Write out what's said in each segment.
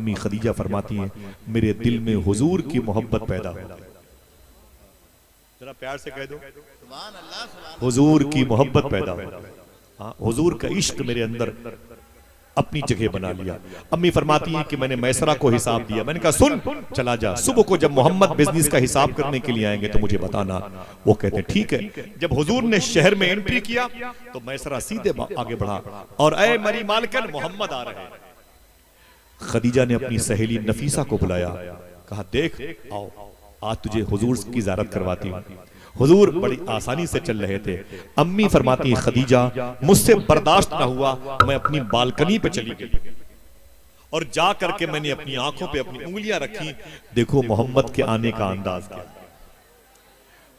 अम्मी खदीजा फरमाती हैं मेरे दिल में हुजूर की मोहब्बत पैदा हो गई। जरा प्यार से कह दो सुभान अल्लाह, हुजूर की मोहब्बत पैदा हो। हाँ, हुजूर का इश्क मेरे अंदर अपनी जगह बना लिया। अम्मी फरमाती हैं कि मैंने मैसरा को हिसाब दिया, मैंने कहा सुन चला जा, सुबह को जब मोहम्मद बिजनेस का हिसाब करने के लिए आएंगे तो मुझे बताना। वो कहते हैं ठीक है। जब हुजूर ने शहर में एंट्री किया तो मैसरा सीधे आगे बढ़ा और ऐ मेरी मालकिन मोहम्मद आ रहे हैं। खदीजा ने अपनी सहेली नफीसा को बुलाया, कहा देख आओ आज तुझे हुजूर की ज़ियारत करवाती हूँ। हुजूर बड़ी आसानी से चल रहे थे। अम्मी फरमाती हैं खदीजा मुझसे बर्दाश्त ना हुआ, मैं अपनी बालकनी पे चली गई और जा करके मैंने अपनी आंखों पे अपनी उंगलियां रखी। देखो मोहम्मद के आने का अंदाज क्या।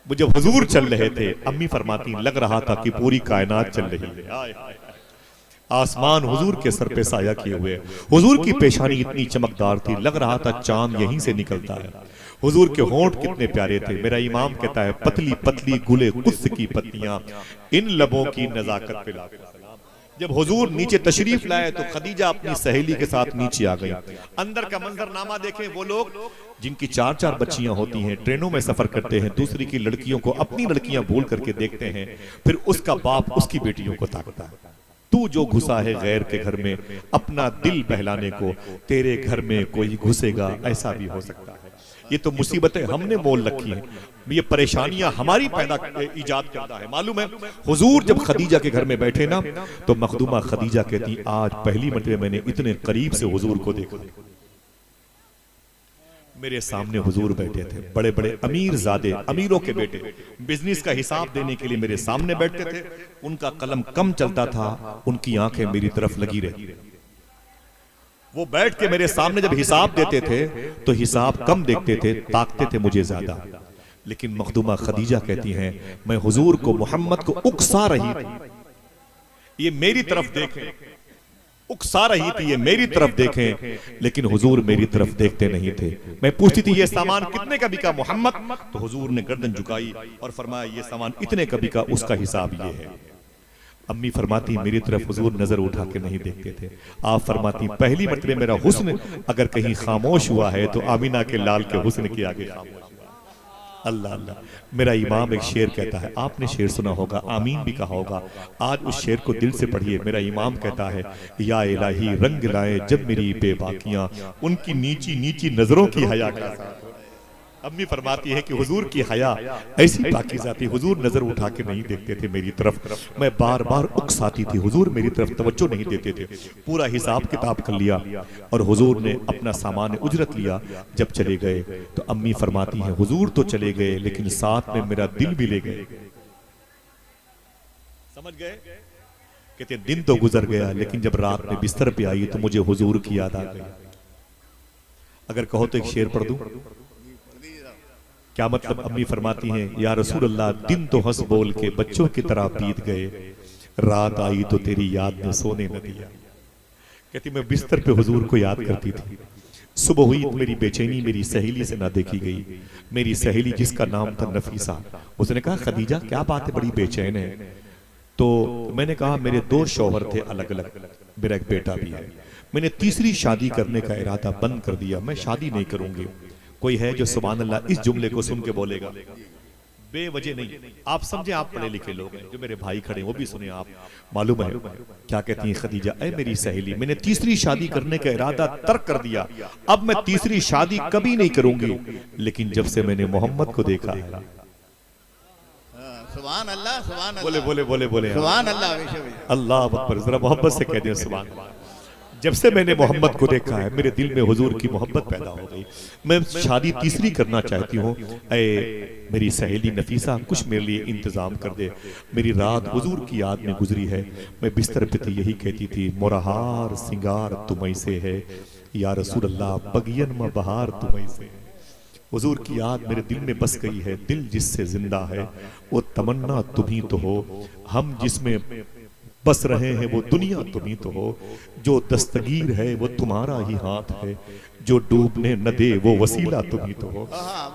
वो जब हुजूर चल रहे थे अम्मी फरमाती लग रहा था कि पूरी कायनात चल रही है। आसमान हुजूर के सर पे साया किए हुए, हुजूर की पेशानी इतनी चमकदार थी, लग रहा था चांद यहीं से निकलता है। हुजूर के होंठ कितने प्यारे थे। मेरा इमाम कहता है पतली पतली गुले कुस की पत्तियां इन लबों की नजाकत पे लाके सलाम। जब हुजूर नीचे तशरीफ लाए तो खदीजा अपनी सहेली के साथ नीचे आ गई। अंदर का मंजरनामा देखें, वो लोग जिनकी 4-4 बच्चियां होती हैं, ट्रेनों में सफर करते हैं, दूसरी की लड़कियों को अपनी लड़कियां भूल करके देखते हैं, फिर उसका बाप उसकी बेटियों को ताकता है। तू जो घुसा है गैर के घर में अपना दिल बहलाने को, तेरे घर में कोई घुसेगा ऐसा भी हो सकता है। ये तो मुसीबतें हमने मोल रखी हैं, ये परेशानियां हमारी पैदा इजाद करता है। मालूम है हुजूर जब खदीजा के घर में बैठे ना तो मखदूमा खदीजा कहती आज पहली मरतबा मैंने इतने करीब से हुजूर को देखा। मेरे सामने हुजूर बैठे थे, बड़े बड़े अमीर ज़ादे, अमीरों के बेटे, बिजनेस का हिसाब देने के लिए मेरे सामने बैठते थे। उनका कलम कम चलता था, उनकी आंखें मेरी तरफ लगी रहती। वो बैठ के मेरे सामने जब हिसाब देते थे तो हिसाब कम देखते थे, ताकते थे मुझे ज्यादा। लेकिन मखदूमा खदीजा कहती हैं मैं हुजूर को मोहम्मद को उकसा रही थी, ये मेरी तरफ देखें, उकसा रही थी ये मेरी तरफ देखें, लेकिन हुजूर मेरी तरफ देखते नहीं थे। मैं पूछती थी ये सामान कितने का बिका मोहम्मद, तो हुजूर ने गर्दन झुकाई और फरमाया ये सामान इतने का बिका, उसका हिसाब ये है। अम्मी फरमाती मेरी तरफ हुजूर नजर उठा के नहीं देखते थे। आप फरमाती पहली मरतबे मेरा हुस्न अगर कहीं खामोश हुआ है तो आमीना के लाल के हुस्न के आगे खामोश। अल्लाह अल्लाह। मेरा इमाम एक शेर कहता है, आपने शेर सुना होगा, आमीन भी कहा होगा, आज उस शेर को दिल से पढ़िए। मेरा इमाम कहता है या इलाही रंग लाए जब मेरी बेबाकियां, उनकी नीची नीची नजरों की हया का। अम्मी फरमाती है कि हुजूर की हया ऐसी पाकीज़ा थी, हुजूर नजर उठा के नहीं देखते थे मेरी तरफ, मैं बार बार उकसाती थी, हुजूर मेरी तरफ तवज्जो नहीं देते थे। पूरा हिसाब किताब कर लिया और हुजूर ने अपना सामान उजरत लिया। जब चले गए तो अम्मी फरमाती हैं हुजूर तो चले गए लेकिन साथ में मेरा दिल भी ले गए। समझ गए? कहते दिन तो गुजर गया लेकिन जब रात में बिस्तर पे आई तो मुझे हुजूर की याद आ गई। अगर कहो तो एक शेर पढ़ दूं, क्या मतलब? अम्मी फरमाती हैं या रसूल अल्लाह दिन तो हंस बोल के बच्चों की तरह बीत गए, रात आई तो तेरी याद ने सोने न दिया। कहती मैं बिस्तर पे हुजूर को याद करती थी। सुबह हुई तो मेरी बेचैनी मेरी सहेली से ना देखी गई। मेरी सहेली जिसका नाम था नफीसा, उसने कहा खदीजा क्या बात है, बड़ी बेचैन है। तो मैंने कहा मेरे 2 शौहर थे अलग अलग, मेरा एक बेटा भी है, मैंने तीसरी शादी करने का इरादा बंद कर दिया, मैं शादी नहीं करूंगी। कोई है जो सुभान अल्लाह इस जुमले को सुन के बोलेगा? बेवजह नहीं। आप समझे, आप पढ़े लिखे लोग हैं, जो मेरे भाई खड़े वो भी सुने आप। मालूम है क्या कहती हैं खदीजा, ऐ मेरी सहेली मैंने तीसरी शादी करने का इरादा तर्क कर दिया, अब मैं तीसरी शादी कभी नहीं करूंगी। लेकिन जब से मैंने मोहम्मद को देखा है, सुभान अल्लाह, सुभान अल्लाह, बोले बोले बोले बोले सुभान अल्लाह, अल्लाह अकबर, जरा मोहब्बत से कह दें सुभान अल्लाह। जब से मैंने मोहम्मद को देखा है मेरे दिल में हुजूर की मोहब्बत पैदा हो गई। मैं शादी तीसरी करना चाहती हूँ, ऐ मेरी सहेली नफीसा कुछ मेरे लिए इंतजाम कर दे। मेरी रात हुजूर की याद में गुजरी है, मैं बिस्तर पे थी यही कहती थी मोरहार सिंगार तुम्हीं से है, या रसूल अल्लाह बगियन में बहार तुम्हीं से है। हुजूर की याद मेरे दिल में बस गई है, दिल जिससे जिंदा है वो तमन्ना तुम्हीं तो हो, हम जिसमें बस रहे हैं वो दुनिया तुम्हीं तो हो, जो दस्तगीर है वो तुम्हारा ही हाथ है, जो डूबने न दे वो वसीला तुम्हीं तो हो।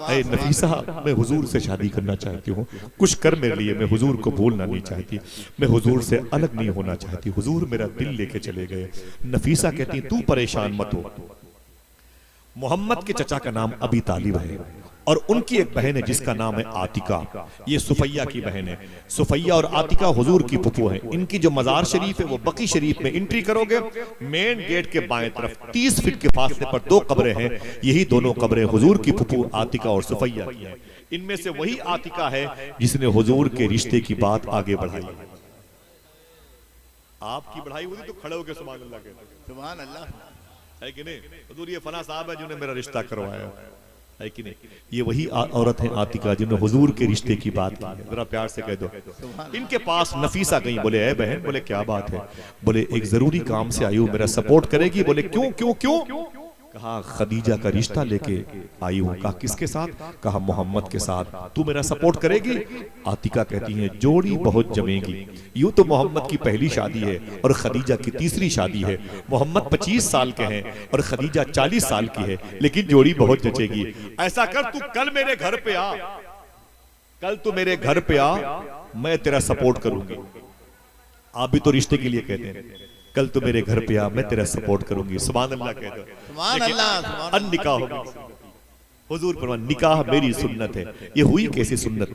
ऐ नफीसा मैं हुजूर से शादी करना चाहती हूँ, कुछ कर मेरे लिए, मैं हुजूर को भूलना नहीं चाहती, मैं हुजूर से अलग नहीं होना चाहती। हुजूर मेरा दिल लेके चले गए। नफीसा कहती तू परेशान मत हो, मोहम्मद के चचा का नाम अबी तालिब है और उनकी एक बहन है जिसका नाम है आतिका। ये सुफैया की बहन है। सुफैया और आतिका हुजूर की फुफू हैं। इनकी जो मजार शरीफ है वो बकी शरीफ में एंट्री करोगे, मेन गेट के बाएं तरफ 30 फीट के फासले पर 2 कब्रें हैं। यही दोनों कब्रें हुजूर की फुफू आतिका और सुफैया की हैं। इनमें से वही आतिका है जिसने हुजूर के रिश्ते की बात आगे बढ़ाई। आपकी बढ़ाई हुई तो खड़े होकर सुभान अल्लाह कहते, सुभान अल्लाह, है कि नहीं? हुजूर ये फला साहब है जिन्होंने मेरा रिश्ता करवाया, है कि नहीं? ये वही औरत है आतिका जिन्होंने हुजूर के रिश्ते की बात की। जरा प्यार से कह दो। इनके पास नफीसा गई, बोले ऐ बहन, बोले क्या बात है? बोले एक जरूरी काम से आई हूं, मेरा सपोर्ट करेगी? बोले क्यों क्यों क्यों? कहा खदीजा का रिश्ता लेके आई हूं। कहा किसके साथ? कहा मोहम्मद के साथ। तू मेरा सपोर्ट करेगी? आतिका कहती है जोड़ी बहुत जमेगी। यूं तो मोहम्मद की पहली शादी है और खदीजा की तीसरी शादी है। मोहम्मद 25 साल के हैं और खदीजा 40 साल की है, लेकिन जोड़ी बहुत जचेगी। ऐसा कर, तू कल मेरे घर पे आ, कल तू मेरे घर पे आ, मैं तेरा सपोर्ट करूंगी। आप भी तो रिश्ते के लिए कहते हैं, कल तो मेरे घर पे आ, मैं तेरा सपोर्ट करूंगी। सुभान अल्लाह कह दो। सुभान अल्लाह। अन निकाह होगी, हुजूर फरमान निकाह मेरी सुन्नत है। ये हुई कैसे सुन्नत?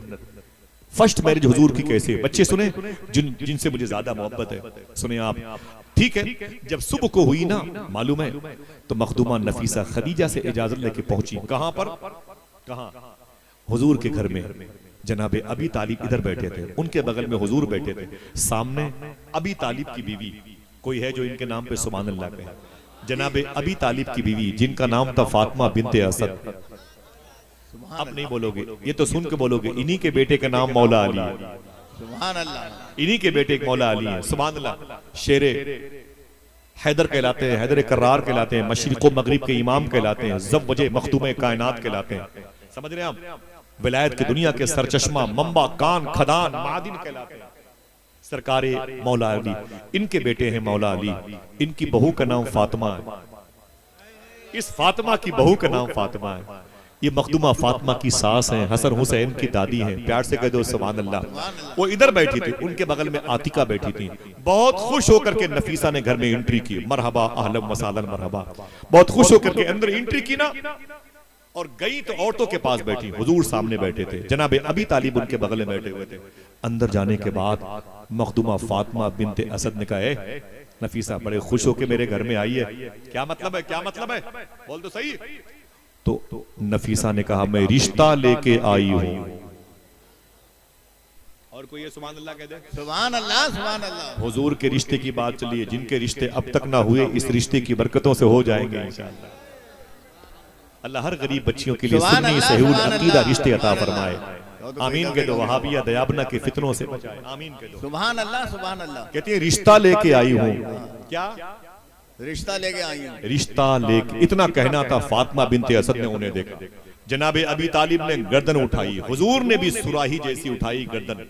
फर्स्ट मैरिज हुजूर की कैसे? बच्चे सुने जिनसे मुझे ज्यादा मोहब्बत है, सुने आप। ठीक है, जब सुबह को हुई ना, मालूम है, तो मखदूमा नफीसा खदीजा से इजाजत लेके पहुंची। कहां पर? कहां? हुजूर के घर में। जनाबे अबी तालिब इधर बैठे थे, उनके बगल में हुजूर बैठे थे, सामने अबी तालिब की बीवी। कोई है जो इनके नाम पे सुभान अल्लाह कहे? जनाबे अबी तालिब की बीवी जिनका नाम था फातिमा बिनते असद। अब नहीं बोलोगे, ये तो सुन के बोलोगे, इन्हीं के बेटे का नाम मौला अली है। सुभान अल्लाह। इन्हीं के बेटे एक मौला अली है। सुभान अल्लाह। शेरे हैदर कहलाते हैं, हैदर कर्रार कहलाते हैं, मशरिक़ व मगरिब के इमाम कहलाते हैं, ज़वजे मखदूमे कायनात कहलाते हैं। समझ रहे हैं आप? विलायत की दुनिया के सरचश्मा, मंबा, कान, खदान, मादिन कहलाते हैं सरकारे मौला अली। इनके बेटे हैं मौला अली। इनकी बहू का नाम फातिमा है। इस फातिमा की बहू का नाम फातिमा है। ये मखदूमा फातिमा की सास हैं, हसन हुसैन की दादी हैं। प्यार से कह दो सुभान अल्लाह। वो इधर बैठी थी, उनके बगल में आतिका बैठी थी। बहुत खुश होकर के नफीसा ने घर में एंट्री की। मरहबा अहलन वसालन मरहबा। बहुत खुश होकर के अंदर एंट्री की ना, और गई तो औरतों के पास बैठी। हुजूर सामने बैठे थे, जनाबे अबी तालिब उनके बगल में बैठे हुए थे। अंदर जाने के बाद मखदूमा फातिमा बिनते असद ने कहा, नफीसा बड़े खुश होके मेरे घर में आई है, क्या मतलब है? क्या मतलब है? बोल तो सही। तो नफीसा ने कहा मैं रिश्ता लेके आई हूं। और कोई ये सुभान अल्लाह कह दे। सुभान अल्लाह, सुभान अल्लाह। हुजूर के रिश्ते की बात चलिए, जिनके रिश्ते अब तक ना हुए, इस रिश्ते की बरकतों से हो जाएंगे इंशाअल्लाह। अल्लाह हर गरीब बच्चियों के लिए सुन्नी सहूल अकीदा रिश्ते अता फरमाए। आमीन कह दो। वहाबिया दयाबना के फितनों से बचाए। आमीन कह दो। सुभान अल्लाह, सुभान अल्लाह। कहती है रिश्ता लेके आई हूं। क्या रिश्ता लेके आई हूं? रिश्ता लेके, इतना कहना था। फातिमा बिनते असद ने उन्हें देखा, जनाबे अबी तालिब ने गर्दन उठाई, हुजूर ने भी सुराही जैसी उठाई गर्दन,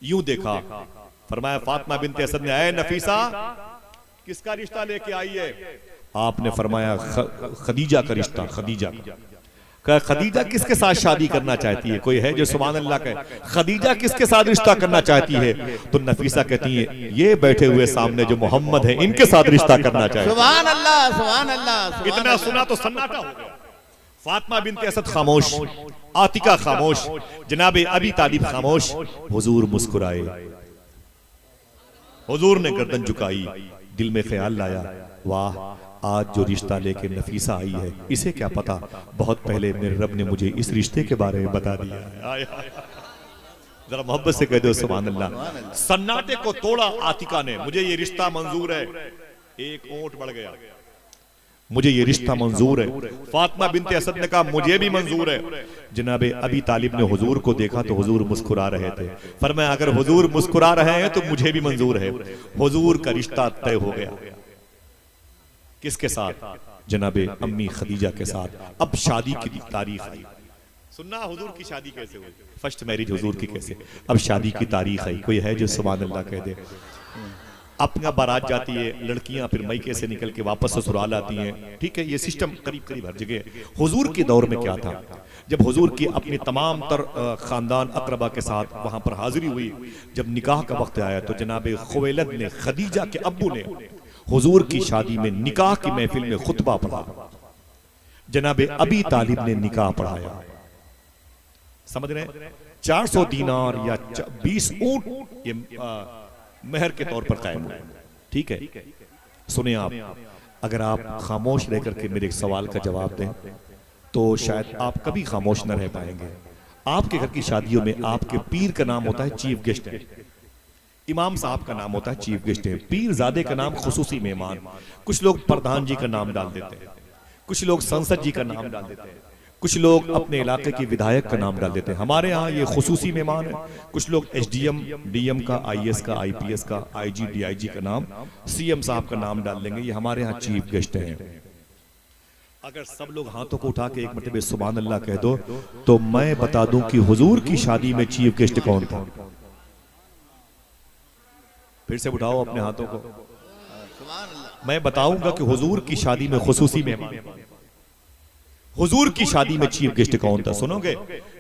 यूं देखा। फरमाया फातिमा बिनते असद ने, ऐ नफीसा किसका रिश्ता लेके आई है? आपने फरमाया खदीजा का रिश्ता। खदीजा का। खदीजा किसके साथ शादी करना चाहती है? कोई है जो सुभान अल्लाह कहे? खदीजा किसके साथ रिश्ता करना चाहती है? तो नफीसा कहती है ये बैठे हुए सामने जो मोहम्मद है, इनके साथ रिश्ता करना चाहती है। सुभान अल्लाह, सुभान अल्लाह। इतना सुना तो सन्नाटा हो गया। फातिमा बिनते असद खामोश, आतिका खामोश, जनाबे अबी तालिब खामोश। हुजूर मुस्कुराए, हुजूर ने गर्दन झुकाई, दिल में ख्याल लाया, वाह आज जो रिश्ता लेके नफीसा आई है, इसे क्या पता बहुत पहले मेरे रब ने मुझे इस रिश्ते के बारे में बता दिया है। जरा मोहब्बत से कह दो सुभान अल्लाह। सन्नाटे को तोड़ा आतिका ने, मुझे ये रिश्ता मंजूर है। एक ओंठ बढ़ गया, मुझे ये रिश्ता मंजूर है। फातिमा बिनते असद ने कहा मुझे भी मंजूर है। जनाबे अबी तालिब ने हुजूर को देखा तो हुजूर मुस्कुरा रहे थे। फरमाया अगर हुजूर मुस्कुरा रहे हैं तो मुझे भी मंजूर है। हुजूर का रिश्ता तय हो गया। किसके साथ? जनाबे अम्मी खदीजा के साथ। अब शादी की तारीख आई। सुनना हुजूर की शादी कैसे हुई, फर्स्ट मैरिज हुजूर की कैसे। अब शादी की तारीख आई। कोई है जो सुभान अल्लाह कह दे? अपना बारात जाती है, लड़कियां फिर मैके से निकल के वापस ससुराल आती हैं। ठीक है, ये सिस्टम करीब करीब हर जगह है। हुजूर के दौर में क्या था, जब हुजूर की अपनी तमाम तर खानदान अकरबा के साथ वहां पर हाजिरी हुई, जब निकाह का वक्त आया तो जनाबे खुवैलद ने, खदीजा के अब्बू ने, हुजूर की शादी में निकाह की महफिल में खुतबा पढ़ा। जनाबे अबी तालिब ने निकाह पढ़ाया। समझ रहे हैं? 400 दीनार या 20 ऊंट ये मेहर के तौर पर कायम हुआ। ठीक है, सुने आप, अगर आप खामोश रह करके मेरे एक सवाल का जवाब दें तो शायद आप कभी खामोश न रह पाएंगे। आपके घर की शादियों में आपके पीर का नाम होता है चीफ गेस्ट है, इमाम साहब का नाम होता है चीफ गेस्ट है, पीर ज़ादे का नाम खुसूसी मेहमान। कुछ लोग प्रधान जी का नाम डाल देते हैं, कुछ लोग संसद जी का नाम डाल देते हैं, कुछ लोग अपने इलाके के विधायक का नाम डाल देते हैं। हमारे यहाँ ये खुसूसी मेहमान है। कुछ लोग एसडीएम, डीएम का, आईएएस का, आईपीएस का, आईजी, डीआईजी का नाम, सीएम साहब का नाम डाल देंगे। ये हमारे यहाँ चीफ गेस्ट हैं। अगर सब लोग हाथों को उठा के एक मरतबे सुभान अल्लाह कह दो तो मैं बता दूं कि हुजूर की शादी में चीफ गेस्ट कौन था। फिर से उठाओ अपने हाथों को। मैं बताऊंगा कि हुजूर की शादी में खुसूसी मेहमान, हुजूर की शादी में चीफ गेस्ट कौन था। सुनोगे?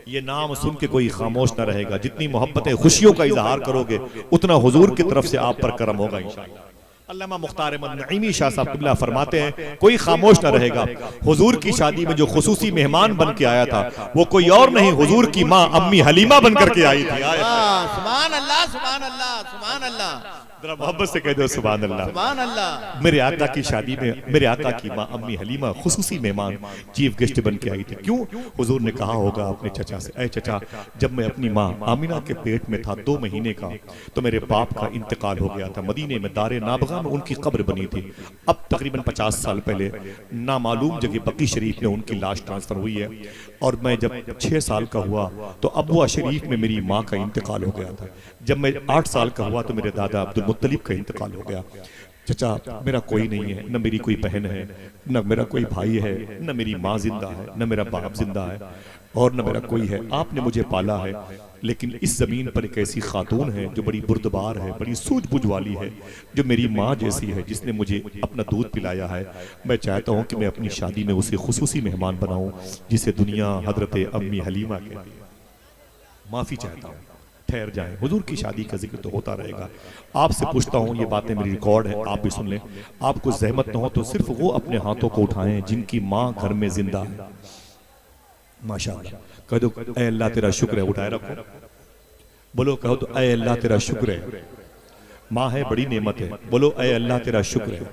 ये नाम सुन के कोई खामोश ना रहेगा। जितनी मोहब्बतें, खुशियों का इजहार करोगे उतना हुजूर की तरफ से आप पर करम होगा इंशाअल्लाह। अल्लामा मुख्तार अहमद नईमी शाह साहब क़िबला फरमाते हैं कोई खामोश ना रहेगा। हुजूर की शादी में जो खुसूसी मेहमान बन के आया था वो कोई और नहीं, हुजूर की माँ अम्मी हलीमा बन करके आई थी। सुभान अल्लाह, सुभान अल्लाह, सुभान अल्लाह। जरा मोहब्बत से कह दो सुभान अल्लाह। सुभान अल्लाह। मेरे आका की शादी में मेरे आका की माँ अम्मी हलीमा खुसूसी मेहमान चीफ गेस्ट बन के आई थी। क्यों? हुजूर ने कहा होगा अपने चचा से, ऐ चचा, जब मैं अपनी माँ आमिना के पेट में था 2 महीने का तो मेरे बाप का इंतकाल हो गया था। मदीने में दारे नाबगा में उनकी कब्र बनी थी। अब तकरीबन 50 साल पहले नामालूम जगह बकी शरीफ में उनकी लाश ट्रांसफर हुई है और मैं जब 6 साल का हुआ तो अबुआ शरीफ में मेरी माँ का इंतकाल हो गया था। जब मैं 8 साल का हुआ तो मेरे दादा अब्दुल मुत्तलिब का इंतकाल हो गया। चचा, मेरा कोई नहीं है, न मेरी कोई बहन है, न मेरा कोई भाई है, न मेरी माँ जिंदा है, न मेरा बाप जिंदा है और न मेरा कोई है। आपने मुझे पाला है, लेकिन इस जमीन पर एक ऐसी खातून है जो बड़ी बुर्दबार है, बड़ी सूझबूझ वाली है, जो मेरी माँ जैसी है, जिसने मुझे अपना दूध पिलाया है। मैं चाहता हूँ कि मैं अपनी शादी में उसे खुसूसी मेहमान बनाऊं जिसे दुनिया हजरत अम्मी हलीमा कहती है। माफी चाहता हूँ, ठहर जाएं। हुजूर की शादी का जिक्र तो होता रहेगा। आपसे पूछता हूँ, ये बातें मेरी रिकॉर्ड है, आप भी सुन लें। आपको जहमत न हो तो सिर्फ वो अपने हाथों को उठाएं जिनकी माँ घर में जिंदा है। माशाअल्लाह कह दो, ऐ अल्लाह तेरा शुक्र है। उठाए रखो, बोलो, कहो तो ऐ अल्लाह तेरा शुक्र है। माँ है, बड़ी नेमत है। बोलो, ऐ अल्लाह तेरा शुक्र है।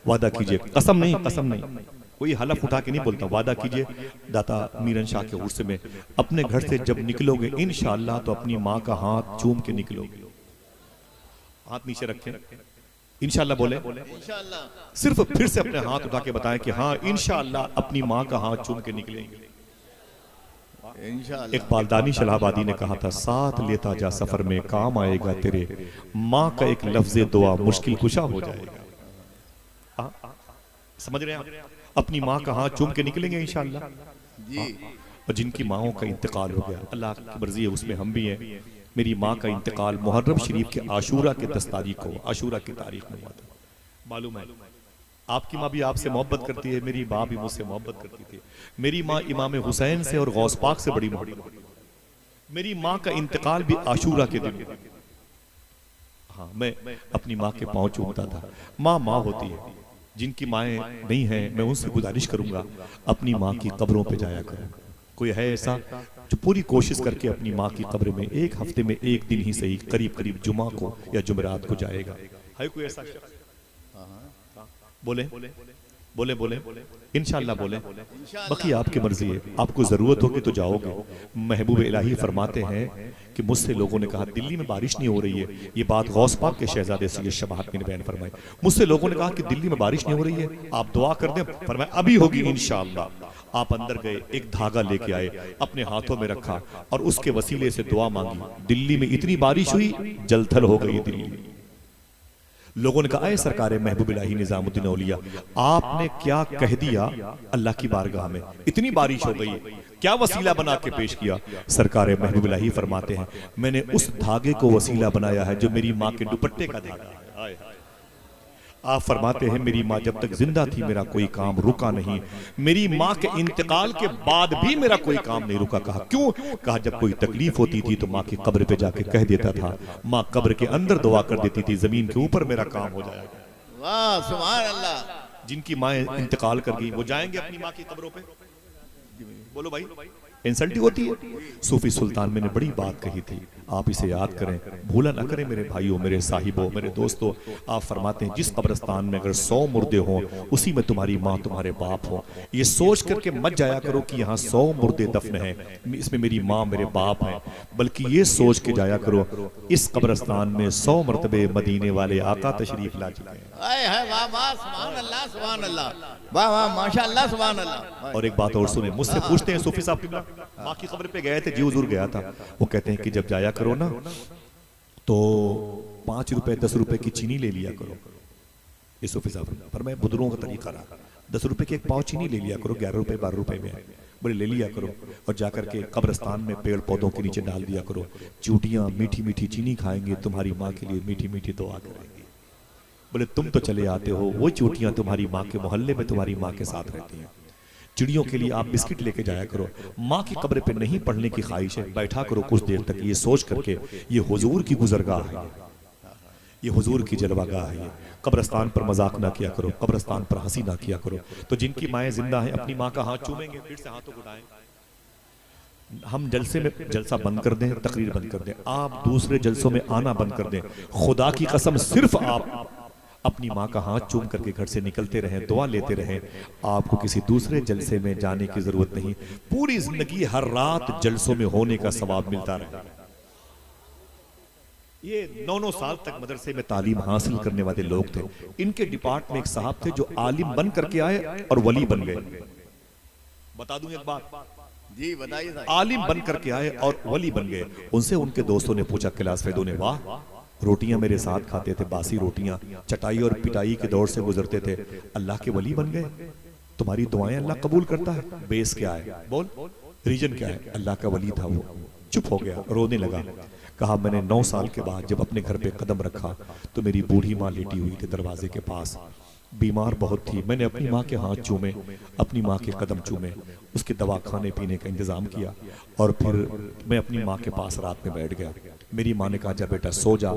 वादा कीजिए, कसम नहीं, कसम नहीं, कोई हलफ उठा के नहीं बोलता। वादा कीजिए दाता मीरन शाह के उर्स में अपने घर से जब निकलोगे इंशाअल्लाह तो अपनी माँ का हाथ चूम के निकलोगे। हाथ नीचे रखें, इंशाअल्लाह बोले। इंशाअल्लाह। सिर्फ फिर से अपने हाथ उठा के बताएं कि हाँ इंशाअल्लाह अपनी माँ का हाथ चूम के निकलेंगे। एक बालदानी शलाबादी ने कहा था, साथ लेता जा सफर में काम आएगा तेरे, माँ का एक लफ्ज़े दुआ मुश्किल कुशा हो जाएगा। समझ रहे हैं? अपनी माँ का हाथ चूम के निकलेंगे इंशाअल्लाह जी। और जिनकी माओं का इंतकाल हो गया, अल्लाह की मर्जी है उसमें हम भी हैं। मेरी माँ का इंतकाल मुहर्रम शरीफ के आशूरा के 10 तारीख को, आशूरा की तारीख में हुआ था। मालूम है आपकी माँ भी आपसे मोहब्बत करती है, मेरी माँ भी मुझसे मोहब्बत करती थी। मेरी माँ इमाम हुसैन से और गौस पाक से बड़ी मोहब्बत। मेरी माँ का इंतकाल भी आशूरा के दिन। हाँ, मैं अपनी माँ के पाँव चूमता था। माँ माँ होती है। जिनकी माएँ नहीं हैं मैं उनसे गुजारिश करूंगा अपनी माँ की कब्रों पे जाया करो। कोई है ऐसा जो पूरी कोशिश करके अपनी माँ की कब्र में एक हफ्ते में एक दिन ही सही, करीब करीब जुमा को या जुमेरात को जाएगा? है कोई ऐसा? बोले बोले बोले इंशाअल्लाह बोले। बाकी आपकी मर्जी है, आपको जरूरत होगी तो जाओगे। महबूब इलाही फरमाते हैं कि मुझसे लोगों ने कहा दिल्ली में बारिश नहीं हो रही है। ये बात गौस पाक के शहजादे सैयद शबाहत ने बयान फरमाई। मुझसे लोगों ने कहा कि दिल्ली में बारिश नहीं हो रही है, आप दुआ कर दें। फरमाया अभी होगी इंशाअल्लाह। आप अंदर गए, एक धागा लेके आए, अपने हाथों में रखा और उसके वसीले से दुआ मांगी। दिल्ली में इतनी बारिश हुई, जलथल हो गई दिल्ली। लोगों ने कहा, सरकार महबूब इलाही निजामुद्दीन औलिया, आपने क्या कह दिया अल्लाह की बारगाह में, इतनी बारिश हो गई, क्या वसीला बना के पेश किया? सरकार महबूब इलाही फरमाते हैं, मैंने उस धागे को वसीला बनाया है जो मेरी माँ के दुपट्टे का धागा है। आप फरमाते हैं मेरी माँ जब तक जिंदा थी मेरा कोई काम रुका नहीं, मेरी माँ के इंतकाल के बाद भी मेरा कोई काम नहीं रुका। कहा क्यों? कहा जब कोई तकलीफ होती थी तो माँ की कब्र पे जाके कह देता था, माँ कब्र के अंदर दुआ कर देती थी, जमीन के ऊपर मेरा काम हो जाएगा। वाह सुभान अल्लाह। जिनकी माँ इंतकाल कर गई वो जाएंगे अपनी माँ की कब्रों पे? बोलो भाई, इंसल्ट होती है। सूफी सुल्तान मैंने बड़ी बात कही थी, आप इसे याद करें, भूला ना करें मेरे भाइयों, मेरे साहिबों, मेरे दोस्तों। आप फरमाते हैं जिस कब्रिस्तान में अगर 100 मुर्दे हों उसी में तुम्हारी माँ तुम्हारे बाप हो। ये सोच करके मत जाया करो कि यहाँ 100 मुर्दे दफन हैं, इसमें मेरी माँ मेरे बाप हैं, बल्कि ये सोच के जाया करो इस कब्रिस्तान में 100 मरतबे मदीने वाले आका तशरीफ ला चुके हैं। वाह वाह, सुभान अल्लाह, सुभान अल्लाह, वाह वाह, माशाअल्लाह, सुभान अल्लाह। और एक बात और सुने, मुझसे पूछते हैं सूफी साहब किबला, माँ की कब्र पे गए थे, जी हुजूर गया था। वो कहते हैं कि जब जाया करो ना तो 5 रुपए 10 रुपए की चीनी ले लिया करो। ये सूफी साहब पर मैं बुजुर्गों का तरीका रहा, 10 रुपए की एक पाव चीनी ले लिया करो, 11 रुपए 12 रुपए में है, बोले ले लिया करो, और जाकर के कब्रिस्तान में पेड़ पौधों के नीचे डाल दिया करो। चूटियां मीठी मीठी चीनी खाएंगे, तुम्हारी माँ के लिए मीठी मीठी दुआ करेंगे। बोले तुम तो चले आते हो, वो चूटियां तुम्हारी माँ के मोहल्ले में तुम्हारी माँ के साथ रहती हैं। चिड़ियों के लिए आप बिस्किट लेके जाया करो। माँ की कब्र पे नहीं पढ़ने की ख्वाहिश है, बैठा करो कुछ देर तक, ये सोच करके ये हुजूर की गुजरगाह है, ये हुजूर की जलवागाह है। कब्रिस्तान पर मजाक ना किया करो, कब्रिस्तान पर हंसी ना किया करो। तो जिनकी माएँ जिंदा हैं अपनी माँ का हाथ चूमेंगे, फिर से हाथों को उठाएं। हम जलसे में जलसा बंद कर दें, तकरीर बंद कर दें, आप दूसरे जलसों में आना बंद कर दें। खुदा की कसम सिर्फ आप अपनी माँ का हाथ चूम करके घर से निकलते रहें, दुआ लेते रहें, आपको किसी दूसरे जलसे में जाने की जरूरत नहीं। पूरी जिंदगी हर रात जलसों में होने का सवाब मिलता रहे। ये 9-9 साल तक मदरसे में तालीम हासिल करने वाले लोग थे। इनके डिपार्ट में एक साहब थे जो आलिम बन करके आए और वली बन गए। बता दूं एक बात जी, बताइए। आलिम बन करके आए और वली बन गए। उनसे उनके दोस्तों ने पूछा, क्लास फेदों ने, वाह रोटियां मेरे साथ खाते थे, बासी रोटियां, चटाई और पिटाई के दौर से गुजरते थे, अल्लाह के वली बन गए, तुम्हारी दुआएं अल्लाह कबूल करता है। बेस क्या है, बोल रीजन क्या है? अल्लाह का वली था वो। चुप हो गया, रोने लगा। कहा मैंने 9 साल के बाद जब अपने घर पे कदम रखा तो मेरी बूढ़ी माँ लेटी हुई थी दरवाजे के पास, बीमार बहुत थी। मैंने अपनी माँ के हाथ चूमे, अपनी माँ के कदम चूमे, उसके दवा खाने पीने का इंतजाम किया, और फिर मैं अपनी माँ के पास रात में बैठ गया। मेरी माँ ने कहा जा बेटा सो जा।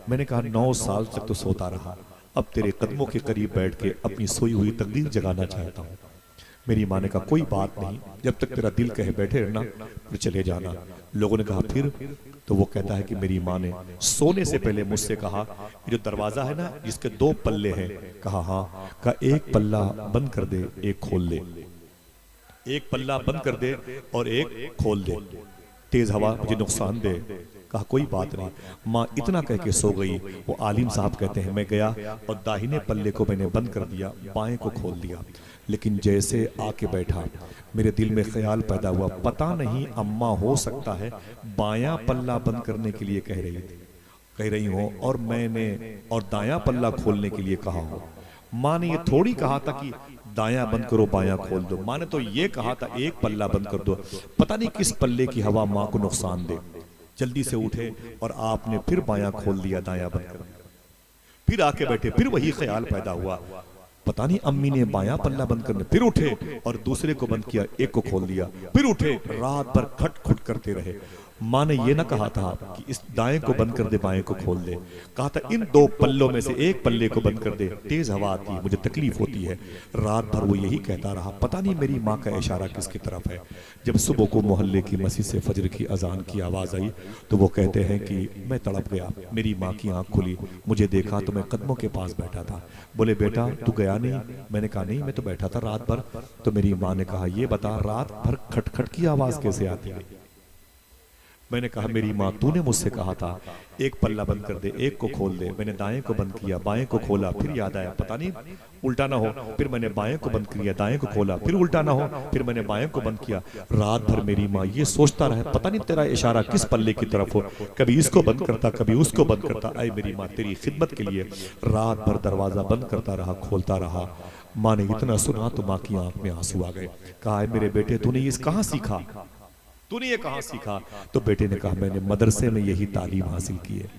मैंने कहा 9 साल तक तो सोता रहा, अब तेरे कदमों के करीब बैठ के अपनी सोई हुई तकदीर जगाना चाहता हूँ। मेरी माँ ने कहा कोई बात नहीं, जब तक तेरा दिल कहे बैठे रहना, फिर चले जाना। लोगों ने कहा फिर? तो वो कहता है कि मेरी माँ ने सोने से पहले मुझसे कहा, जो दरवाजा है ना जिसके 2 पल्ले हैं, कहा हाँ, कहा एक पल्ला बंद कर दे, एक खोल दे, एक पल्ला बंद कर दे और एक खोल दे, तेज हवा मुझे नुकसान दे। कहा कोई बात नहीं। माँ इतना कह के सो गई। वो आलिम साहब कहते हैं मैं गया और दाहिने पल्ले को मैंने बंद कर दिया, बाएं को खोल दिया, लेकिन जैसे आके बैठा मेरे दिल में ख्याल पैदा हुआ, पता नहीं अम्मा हो सकता है बायां पल्ला बंद करने के लिए कह रही हो और मैंने और दायां पल्ला खोलने के लिए कहा हो। माँ ने ये थोड़ी कहा था कि दायां बंद करो बायां खोल दो, माँ ने तो ये कहा था एक पल्ला बंद कर दो। पता नहीं किस पल्ले की हवा माँ को नुकसान दे। जल्दी से उठे और आपने फिर बायां खोल दिया, दायां बंद कर दिया। फिर आके बैठे, फिर वही ख्याल पैदा हुआ, पता नहीं अम्मी ने बायां पल्ला बंद करने, फिर उठे और दूसरे को बंद किया, एक को खोल दिया, फिर उठे, रात भर खट-खुट करते रहे। माँ ने ये ना कहा था कि इस दाएं को बंद कर दे बाएं को खोल दे, कहा था इन 2 पल्लों में से एक पल्ले को बंद कर दे, तेज हवा आती है, मुझे तकलीफ होती है। रात भर वो यही कहता रहा। पता नहीं मेरी माँ का इशारा किसकी तरफ है। जब सुबह को मोहल्ले की मस्जिद से फजर की अजान की आवाज आई तो वो कहते हैं कि मैं तड़प गया, मेरी माँ की आंख खुली, मुझे देखा तो मैं कदमों के पास बैठा था। बोले बेटा तू गया नहीं? मैंने कहा नहीं, मैं तो बैठा था रात भर। तो मेरी माँ ने कहा ये बता रात भर खटखट की आवाज कैसे आती है? मैंने कहा मेरी माँ तूने मुझसे कहा था एक पल्ला बंद कर दे, एक को खोल दे। मैंने दाएं को बंद किया, बाएं को खोला, फिर याद आया पता नहीं उल्टा ना हो, फिर मैंने बाएं को बंद किया, दाएं को खोला, फिर उल्टा ना हो, फिर मैंने बाएं को बंद किया। रात भर मेरी माँ ये सोचता रहा पता नहीं तेरा इशारा किस पल्ले की तरफ हो, कभी इसको बंद करता, कभी उसको बंद करता। अरे मेरी माँ तेरी खिदमत के लिए रात भर दरवाजा बंद करता रहा, खोलता रहा। माँ ने इतना सुना तो माँ की आंख में आंसू आ गए। कहा मेरे बेटे तूने ये कहाँ सीखा, तूने ये कहाँ सीखा? तो बेटे ने कहा मैंने मदरसे में यही तालीम हासिल की है।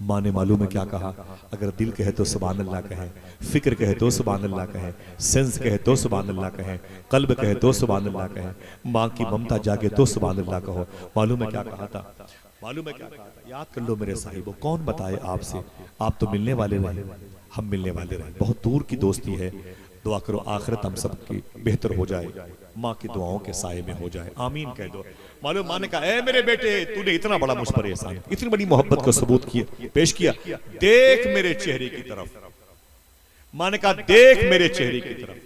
माँ ने मालूम है क्या कहा? अगर दिल कहे तो सुभान अल्लाह कहे, फिक्र कहे तो सुभान अल्लाह कहे, सेंस कहे तो सुभान अल्लाह कहे, कल्ब कहे तो सुभान अल्लाह कहे, माँ की ममता जागे तो सुभान अल्लाह कहो। मालूम है क्या कहा था? मालूम है क्या कहा था? याद कर लो मेरे साहिबो, कौन बताए आपसे, आप तो मिलने वाले रहे, हम मिलने वाले रहे, बहुत दूर की दोस्ती है। दुआ करो आखिरत हम सब की बेहतर हो जाए, माँ की दुआओं के साये में हो जाए, आमीन कह दो। मालूम माँ ने कहा, ए मेरे बेटे, तूने इतना बड़ा मुझ पर एहसान, इतनी बड़ी मोहब्बत का सबूत किया, पेश किया, देख मेरे चेहरे की तरफ। माँ ने कहा, देख मेरे चेहरे की तरफ।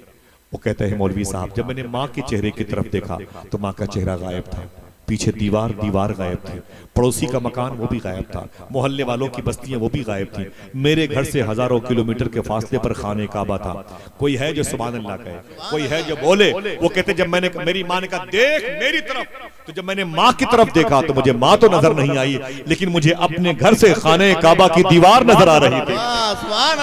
वो कहते हैं, मौलवी साहब, जब मैंने माँ के चेहरे की तरफ देखा तो माँ का चेहरा गायब था, पीछे दीवार गायब थी, पड़ोसी का मकान वो भी गायब था, मोहल्ले वालों की बस्तियां वो भी गायब थी, मेरे घर से हजारों किलोमीटर के फासले पर खाने काबा था। कोई है जो सुभान अल्लाह कहे, कोई है जो बोले। वो कहते, जब मैंने, मेरी माँ ने कहा, देख मेरी तरफ, तो जब मैंने माँ की तरफ देखा तो मुझे माँ तो नजर नहीं आई, लेकिन मुझे अपने घर से खाने काबा की दीवार नजर आ रही थी,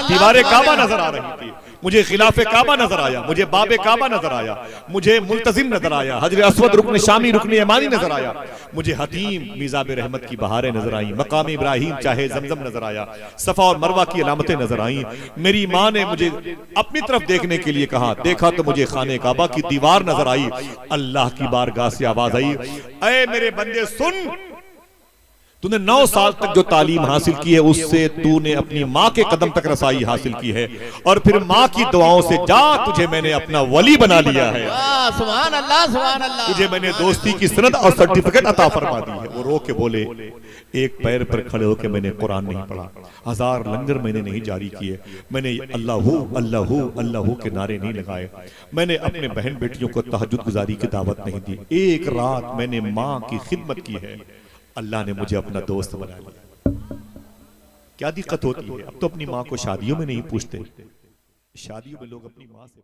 दीवार काबा नजर आ रही थी, मुझे खिलाफे काबा नजर आया, मुझे बाबे काबा नजर आया, मुझे मुल्तजिम नजर आया, हजर अस्वद रुकन शामी रुकन यमानी नजर आया, मुझे हतीम मीज़ाब रहमत की बहारें नजर आई, मकाम इब्राहिम चाहे जमजम नजर आया, सफा और मरवा की अलामतें नजर आई। मेरी माँ ने मुझे अपनी तरफ देखने के लिए कहा, देखा तो मुझे खाने काबा की दीवार नजर आई। अल्लाह की बारगाह से आवाज आई, ऐ मेरे बंदे सुन, तूने 9 साल तक जो तालीम हासिल की है उससे तूने अपनी माँ के कदम तक रसाई हासिल की है, और फिर माँ की दुआओं से जा, तुझे मैंने अपना वली बना लिया है, सुभान अल्लाह, सुभान अल्लाह, तुझे मैंने दोस्ती की सनद और सर्टिफिकेट अता फरमा दी है। वो रो के बोले, एक पैर पर खड़े होकर मैंने कुरान नहीं पढ़ा, 1000 लंगर मैंने नहीं जारी किए, मैंने अल्लाहू अल्लाहू अल्लाहू के नारे नहीं लगाए, मैंने अपने बहन बेटियों को तहज्जुद गुजारी की दावत नहीं दी, एक रात मैंने माँ की खिदमत की है, अल्लाह ने मुझे अपना दोस्त बना लिया। क्या दिक्कत होती है? अब तो अपनी माँ को शादियों में नहीं पूछते, शादियों में लोग अपनी माँ से